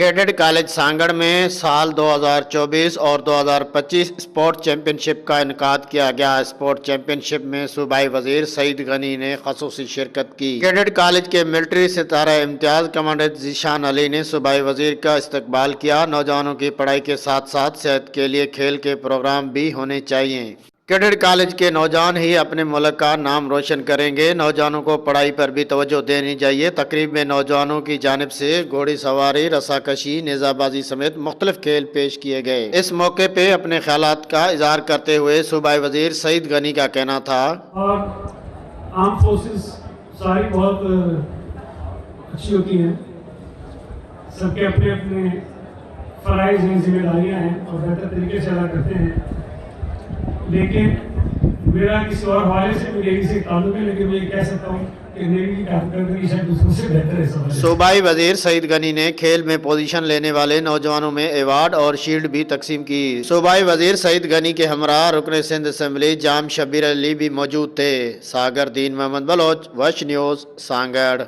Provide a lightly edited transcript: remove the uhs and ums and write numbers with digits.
Cadet college Sanghar में साल 2024 और 2025 स्पोर्ट्स चैंपियनशिप का इनकाद किया गया। स्पोर्ट्स चैंपियनशिप में सूबाई वजीर सईद गनी ने खसूसी शिरकत की। कैडेट कॉलेज के मिलिट्री सितारा इम्तियाज कमांडेंट जीशान अली ने सूबाई वजीर का इस्तकबाल किया। नौजवानों की पढ़ाई के साथ साथ सेहत के लिए खेल के प्रोग्राम भी होने चाहिए। कैडेट कॉलेज के नौजवान ही अपने मुल्क का नाम रोशन करेंगे। नौजवानों को पढ़ाई पर भी तवज्जो देनी चाहिए। तकरीब में नौजवानों की जानिब से घोड़ी सवारी, रस्साकशी, नेज़ाबाजी समेत मुख्तलिफ खेल पेश किए गए। इस मौके पे अपने ख्यालात का इजहार करते हुए सूबाई वजीर सईद गनी का कहना था, और आर्म फोर्सेस सारी बहुत अच्छी होती हैं, सबके अपने अपने फ़राइज़ हैं, जिम्मेदारियाँ हैं और बेहतर तरीके से अदा करते हैं। लेकिन मेरा किसी और हवाले से भी नेवी से ताल्लुक है, लेकिन मैं ये कह सकता हूँ कि नेवी की कारकर्दगी शायद दूसरों से बेहतर है। सूबाई वजीर सईद गनी ने खेल में पोजीशन लेने वाले नौजवानों में अवार्ड और शील्ड भी तकसीम की। सूबाई वजीर सईद गनी के हमरा रुकन सिंध असम्बली जाम शब्बीर अली भी मौजूद थे। सागर दीन मोहम्मद बलोच, वश न्यूज़, सांगड़।